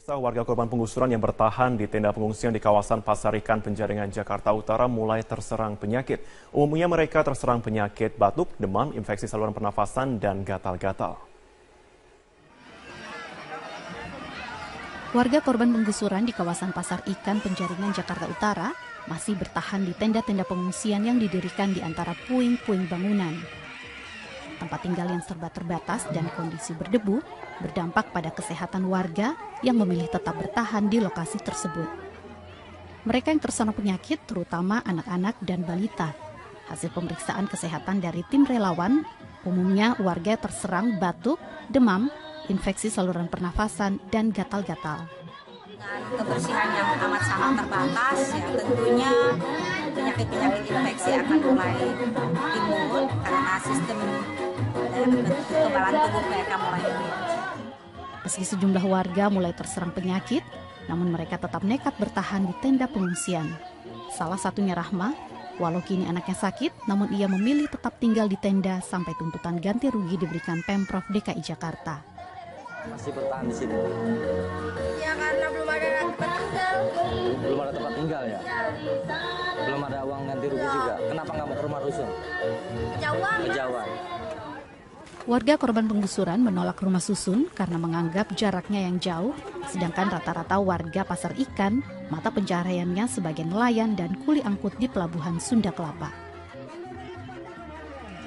Warga korban penggusuran yang bertahan di tenda pengungsian di kawasan Pasar Ikan Penjaringan, Jakarta Utara mulai terserang penyakit. Umumnya mereka terserang penyakit batuk, demam, infeksi saluran pernafasan, dan gatal-gatal. Warga korban penggusuran di kawasan Pasar Ikan Penjaringan, Jakarta Utara masih bertahan di tenda-tenda pengungsian yang didirikan di antara puing-puing bangunan. Tempat tinggal yang serba terbatas dan kondisi berdebu berdampak pada kesehatan warga yang memilih tetap bertahan di lokasi tersebut. Mereka yang terserang penyakit terutama anak-anak dan balita. Hasil pemeriksaan kesehatan dari tim relawan, umumnya warga terserang batuk, demam, infeksi saluran pernafasan, dan gatal-gatal. Dengan kebersihan yang amat sangat terbatas, ya tentunya penyakit-penyakit infeksi akan mulai timbul karena sistem kekebalan tubuh mereka mulai menurun. Meski sejumlah warga mulai terserang penyakit, namun mereka tetap nekat bertahan di tenda pengungsian. Salah satunya Rahma, walau kini anaknya sakit, namun ia memilih tetap tinggal di tenda sampai tuntutan ganti rugi diberikan Pemprov DKI Jakarta. Masih bertahan di sini? Ya karena belum ada tempat tinggal. Belum ada tempat tinggal ya? Belum ada uang ganti rugi juga? Kenapa nggak mau ke rumah rusun? Kejauhan. Warga korban penggusuran menolak rumah susun karena menganggap jaraknya yang jauh, sedangkan rata-rata warga Pasar Ikan, mata pencahariannya sebagai nelayan dan kuli angkut di Pelabuhan Sunda Kelapa.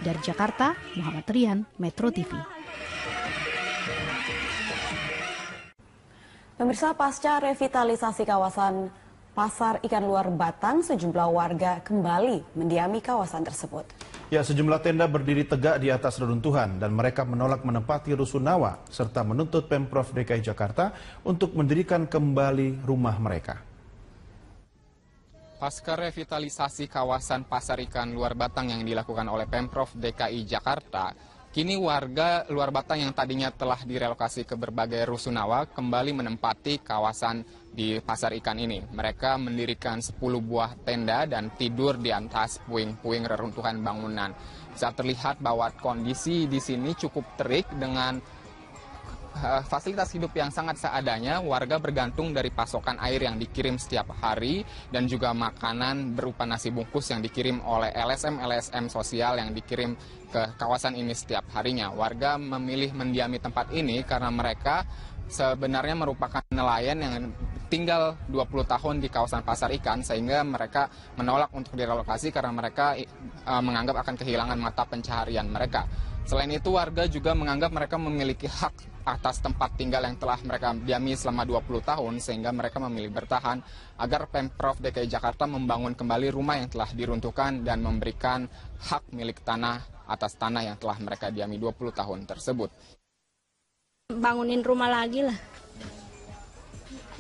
Dari Jakarta, Muhammad Rian, Metro TV. Pemirsa, pasca revitalisasi kawasan Pasar Ikan Luar Batang, sejumlah warga kembali mendiami kawasan tersebut. Ya, sejumlah tenda berdiri tegak di atas reruntuhan dan mereka menolak menempati rusunawa serta menuntut Pemprov DKI Jakarta untuk mendirikan kembali rumah mereka. Pasca revitalisasi kawasan Pasar Ikan Luar Batang yang dilakukan oleh Pemprov DKI Jakarta, kini warga Luar Batang yang tadinya telah direlokasi ke berbagai rusunawa kembali menempati kawasan di Pasar Ikan ini. Mereka mendirikan 10 buah tenda dan tidur di atas puing-puing reruntuhan bangunan. Bisa terlihat bahwa kondisi di sini cukup terik dengan fasilitas hidup yang sangat seadanya. Warga bergantung dari pasokan air yang dikirim setiap hari dan juga makanan berupa nasi bungkus yang dikirim oleh LSM sosial yang dikirim ke kawasan ini setiap harinya. Warga memilih mendiami tempat ini karena mereka sebenarnya merupakan nelayan yang tinggal 20 tahun di kawasan Pasar Ikan, sehingga mereka menolak untuk direlokasi karena mereka menganggap akan kehilangan mata pencaharian mereka. Selain itu, warga juga menganggap mereka memiliki hak atas tempat tinggal yang telah mereka diami selama 20 tahun, sehingga mereka memilih bertahan agar Pemprov DKI Jakarta membangun kembali rumah yang telah diruntuhkan dan memberikan hak milik tanah atas tanah yang telah mereka diami 20 tahun tersebut. Bangunin rumah lagi lah.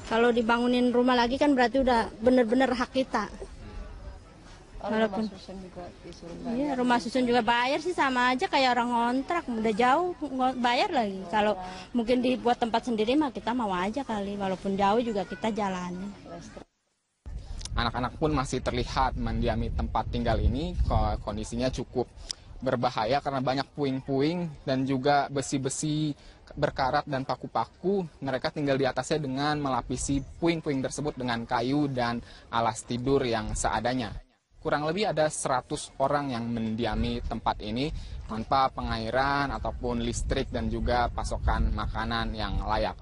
Kalau dibangunin rumah lagi kan berarti udah bener-bener hak kita. Walaupun iya, rumah susun juga bayar sih, sama aja kayak orang ngontrak, udah jauh bayar lagi. Kalau mungkin dibuat tempat sendiri mah kita mau aja kali, walaupun jauh juga kita jalani. Anak-anak pun masih terlihat mendiami tempat tinggal ini, kondisinya cukup berbahaya karena banyak puing-puing dan juga besi-besi berkarat dan paku-paku. Mereka tinggal di atasnya dengan melapisi puing-puing tersebut dengan kayu dan alas tidur yang seadanya. Kurang lebih ada 100 orang yang mendiami tempat ini tanpa pengairan ataupun listrik dan juga pasokan makanan yang layak.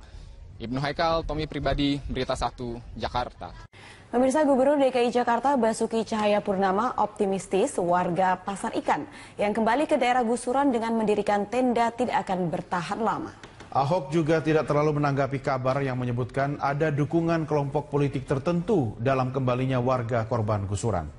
Ibnu Haikal, Tommy Pribadi, Berita 1, Jakarta. Pemirsa, Gubernur DKI Jakarta Basuki Cahayapurnama optimistis warga Pasar Ikan yang kembali ke daerah gusuran dengan mendirikan tenda tidak akan bertahan lama. Ahok juga tidak terlalu menanggapi kabar yang menyebutkan ada dukungan kelompok politik tertentu dalam kembalinya warga korban gusuran.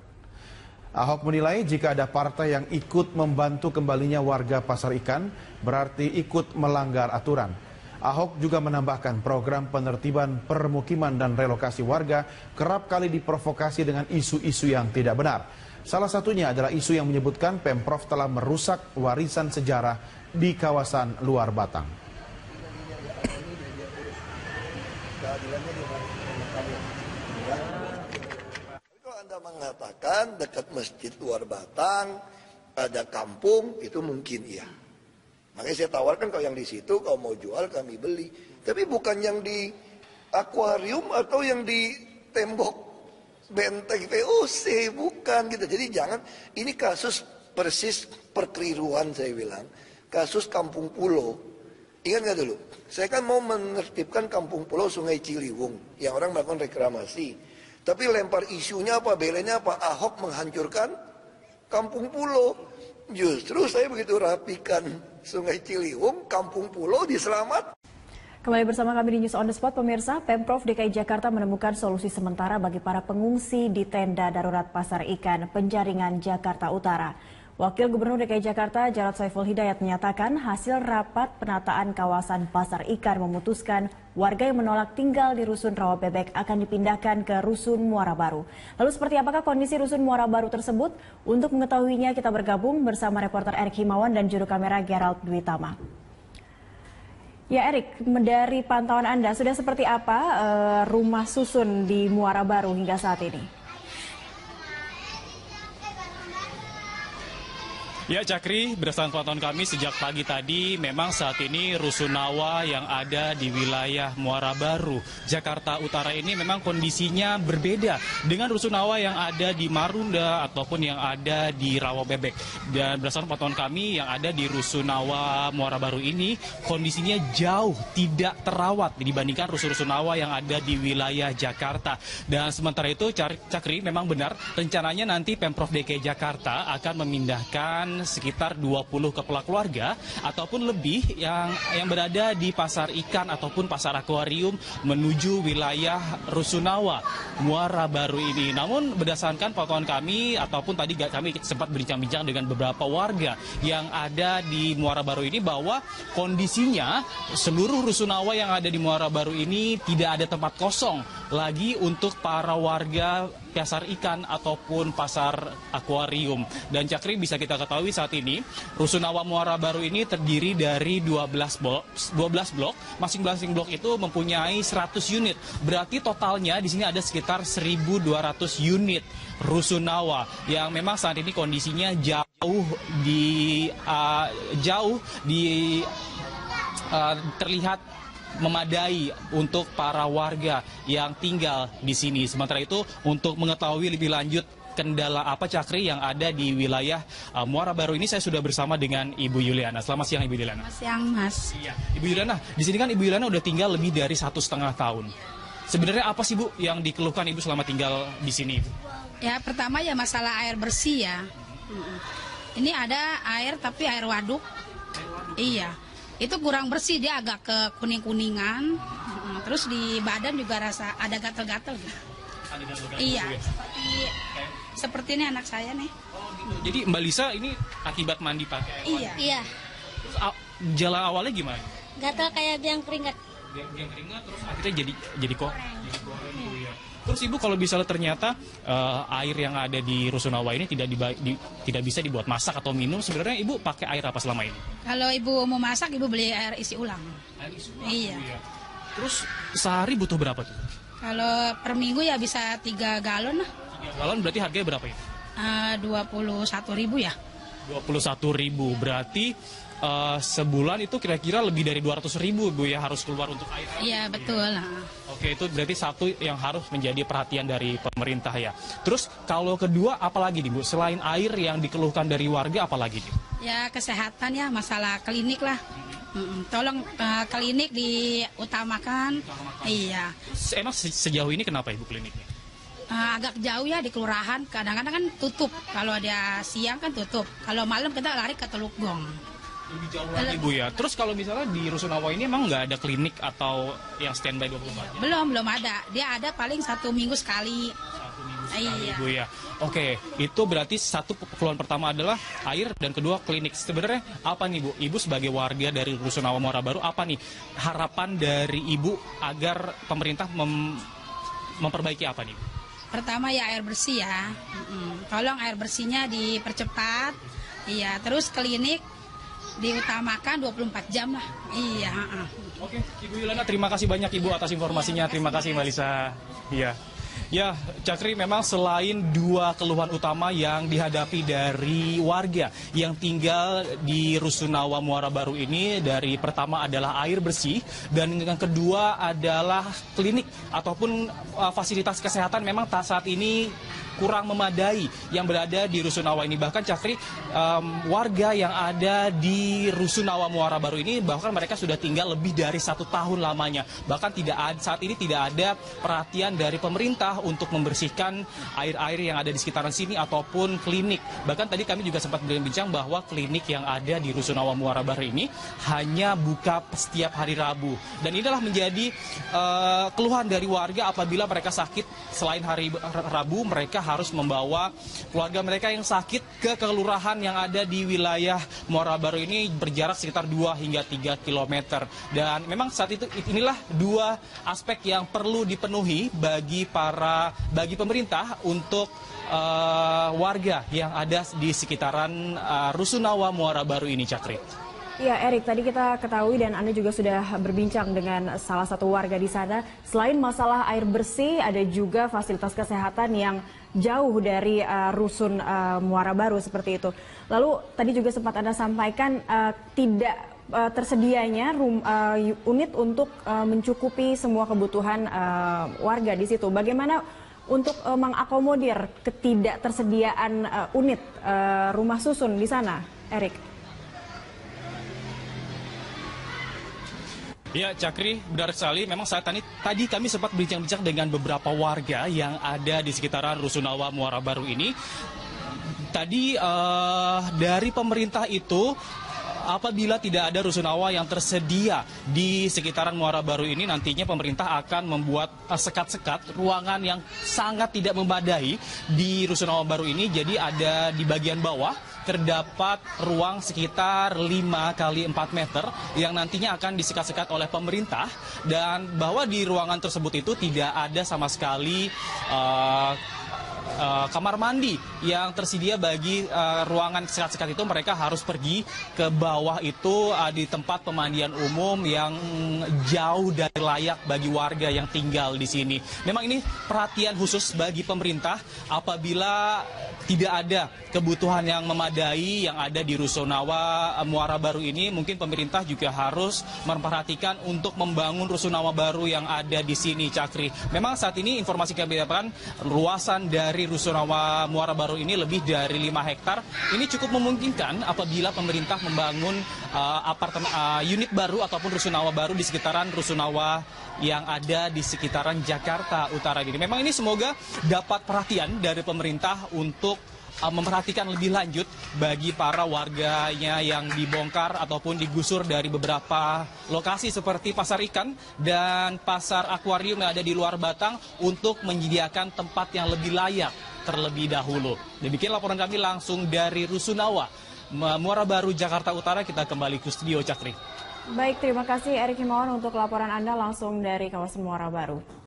Ahok menilai jika ada partai yang ikut membantu kembalinya warga Pasar Ikan berarti ikut melanggar aturan. Ahok juga menambahkan program penertiban permukiman dan relokasi warga kerap kali diprovokasi dengan isu-isu yang tidak benar. Salah satunya adalah isu yang menyebutkan Pemprov telah merusak warisan sejarah di kawasan Luar Batang. Kalau Anda mengatakan dekat masjid Luar Batang ada kampung, itu mungkin iya. Makanya saya tawarkan kalau yang di situ, kalau mau jual kami beli. Tapi bukan yang di akuarium atau yang di tembok benteng VOC, bukan gitu. Jadi jangan, ini kasus persis perkeliruan saya bilang, kasus kampung pulau. Ingat nggak dulu? Saya kan mau menertibkan kampung pulau Sungai Ciliwung yang orang melakukan reklamasi. Tapi lempar isunya apa, belenya apa, Ahok menghancurkan kampung pulau. Justru saya begitu rapikan Sungai Ciliwung, kampung pulau diselamat. Kembali bersama kami di News on the Spot, pemirsa. Pemprov DKI Jakarta menemukan solusi sementara bagi para pengungsi di tenda darurat Pasar Ikan Penjaringan, Jakarta Utara. Wakil Gubernur DKI Jakarta Jarod Saiful Hidayat menyatakan hasil rapat penataan kawasan Pasar Ikan memutuskan warga yang menolak tinggal di Rusun Rawa Bebek akan dipindahkan ke Rusun Muara Baru. Lalu seperti apakah kondisi Rusun Muara Baru tersebut? Untuk mengetahuinya kita bergabung bersama reporter Erik Himawan dan juru kamera Gerald Dwi Tama. Ya Erik, dari pantauan Anda sudah seperti apa rumah susun di Muara Baru hingga saat ini? Ya Cakri, berdasarkan pantauan kami sejak pagi tadi memang saat ini rusunawa yang ada di wilayah Muara Baru, Jakarta Utara ini memang kondisinya berbeda dengan rusunawa yang ada di Marunda ataupun yang ada di Rawa Bebek. Dan berdasarkan pantauan kami yang ada di rusunawa Muara Baru ini kondisinya jauh tidak terawat dibandingkan rusunawa yang ada di wilayah Jakarta. Dan sementara itu Cakri memang benar rencananya nanti Pemprov DKI Jakarta akan memindahkan sekitar 20 kepala keluarga ataupun lebih yang berada di Pasar Ikan ataupun Pasar Akuarium menuju wilayah Rusunawa Muara Baru ini. Namun berdasarkan pantauan kami ataupun tadi kami sempat berbincang-bincang dengan beberapa warga yang ada di Muara Baru ini bahwa kondisinya seluruh Rusunawa yang ada di Muara Baru ini tidak ada tempat kosong lagi untuk para warga Pasar Ikan ataupun Pasar Akuarium. Dan Cakri bisa kita ketahui saat ini Rusunawa Muara Baru ini terdiri dari 12 blok. Masing-masing blok itu mempunyai 100 unit. Berarti totalnya di sini ada sekitar 1.200 unit Rusunawa yang memang saat ini kondisinya terlihat memadai untuk para warga yang tinggal di sini. Sementara itu untuk mengetahui lebih lanjut kendala apa Cakri yang ada di wilayah Muara Baru ini saya sudah bersama dengan Ibu Yuliana. Selamat siang Ibu Yuliana. Selamat siang Mas. Iya, Ibu Yuliana, di sini kan Ibu Yuliana udah tinggal lebih dari 1,5 tahun. Sebenarnya apa sih Bu yang dikeluhkan Ibu selama tinggal di sini? Ya pertama ya masalah air bersih ya. Ini ada air tapi air waduk. Iya. Itu kurang bersih, dia agak ke kuning-kuningan. Terus di badan juga rasa ada gatal-gatal gitu. Iya, seperti ini anak saya nih. Oh, gitu. Jadi Mbak Lisa ini akibat mandi pakai air waduk? Iya. Terus gejala awalnya gimana? Gatal kayak biang keringat. Biang keringat terus akhirnya jadi goreng. Terus Ibu kalau misalnya ternyata air yang ada di Rusunawa ini tidak bisa dibuat masak atau minum, sebenarnya Ibu pakai air apa selama ini? Kalau Ibu mau masak, Ibu beli air isi ulang. Air isi ulang? Iya. Terus sehari butuh berapa tuh? Kalau per minggu ya bisa 3 galon lah. 3 galon berarti harganya berapa ya? 21.000 ya. 21.000 berarti sebulan itu kira-kira lebih dari 200.000 Bu ya harus keluar untuk air. Iya betul. Oke, itu berarti satu yang harus menjadi perhatian dari pemerintah ya. Terus kalau kedua apalagi nih Bu? Selain air yang dikeluhkan dari warga apalagi nih? Ya kesehatan ya, masalah klinik lah. Tolong klinik diutamakan. Iya. Emang sejauh ini kenapa Ibu kliniknya? Agak jauh ya di kelurahan. Kadang-kadang kan tutup. Kalau ada siang kan tutup. Kalau malam kita lari ke Teluk Gong. Lebih jauh lagi Bu ya. Terus kalau misalnya di Rusunawa ini emang nggak ada klinik atau yang standby 24 jam? Belum ada. Dia ada paling 1 minggu sekali. 1 minggu sekali Bu ya. Oke, itu berarti satu keluhan pertama adalah air dan kedua klinik. Sebenarnya apa nih Bu? Ibu sebagai warga dari Rusunawa Muara Baru apa nih harapan dari Ibu agar pemerintah memperbaiki apa nih Bu? Pertama ya air bersih ya. Tolong air bersihnya dipercepat. Iya, terus klinik diutamakan 24 jam lah. Iya. Oke, Ibu Yuliana terima kasih banyak Ibu atas informasinya. Terima kasih Mbak Lisa. Iya. Ya, Cakri, memang selain dua keluhan utama yang dihadapi dari warga yang tinggal di Rusunawa Muara Baru ini, dari pertama adalah air bersih, dan yang kedua adalah klinik ataupun fasilitas kesehatan memang saat ini kurang memadai yang berada di Rusunawa ini. Bahkan Cakri, warga yang ada di Rusunawa Muara Baru ini bahkan mereka sudah tinggal lebih dari 1 tahun lamanya. Bahkan saat ini tidak ada perhatian dari pemerintah untuk membersihkan air-air yang ada di sekitaran sini ataupun klinik. Bahkan tadi kami juga sempat berbincang bahwa klinik yang ada di Rusunawa Muara Baru ini hanya buka setiap hari Rabu. Dan inilah menjadi keluhan dari warga apabila mereka sakit. Selain hari Rabu, mereka harus membawa keluarga mereka yang sakit ke kelurahan yang ada di wilayah Muara Baru ini berjarak sekitar 2 hingga 3 km. Dan memang saat itu inilah dua aspek yang perlu dipenuhi bagi pemerintah untuk warga yang ada di sekitaran Rusunawa Muara Baru ini, Cakri. Ya, Erik, tadi kita ketahui dan Anda juga sudah berbincang dengan salah satu warga di sana. Selain masalah air bersih, ada juga fasilitas kesehatan yang jauh dari rusun Muara Baru seperti itu. Lalu tadi juga sempat Anda sampaikan tidak tersedianya unit untuk mencukupi semua kebutuhan warga di situ. Bagaimana untuk mengakomodir ketidaktersediaan unit rumah susun di sana, Erik? Ya, Cakri, benar sekali. Memang saat tadi kami sempat bincang-bincang dengan beberapa warga yang ada di sekitaran Rusunawa Muara Baru ini. Tadi dari pemerintah itu, apabila tidak ada rusunawa yang tersedia di sekitaran Muara Baru ini, nantinya pemerintah akan membuat sekat-sekat ruangan yang sangat tidak memadai di Rusunawa Baru ini. Jadi ada di bagian bawah terdapat ruang sekitar 5 kali 4 meter yang nantinya akan disekat-sekat oleh pemerintah, dan bahwa di ruangan tersebut itu tidak ada sama sekali kamar mandi yang tersedia bagi ruangan sekat-sekat itu. Mereka harus pergi ke bawah itu di tempat pemandian umum yang jauh dari layak bagi warga yang tinggal di sini. Memang ini perhatian khusus bagi pemerintah apabila tidak ada kebutuhan yang memadai yang ada di Rusunawa Muara Baru ini. Mungkin pemerintah juga harus memperhatikan untuk membangun Rusunawa Baru yang ada di sini, Cakri. Memang saat ini informasi kami dapatkan, luasan dari Rusunawa Muara Baru ini lebih dari 5 hektar. Ini cukup memungkinkan apabila pemerintah membangun unit baru ataupun Rusunawa baru di sekitaran Rusunawa yang ada di sekitaran Jakarta Utara ini. Memang ini semoga dapat perhatian dari pemerintah untuk memperhatikan lebih lanjut bagi para warganya yang dibongkar ataupun digusur dari beberapa lokasi seperti pasar ikan dan pasar akuarium yang ada di luar Batang untuk menyediakan tempat yang lebih layak terlebih dahulu. Demikian laporan kami langsung dari Rusunawa Muara Baru, Jakarta Utara. Kita kembali ke studio, Cakri. Baik, terima kasih Erik Himawan untuk laporan Anda langsung dari kawasan Muara Baru.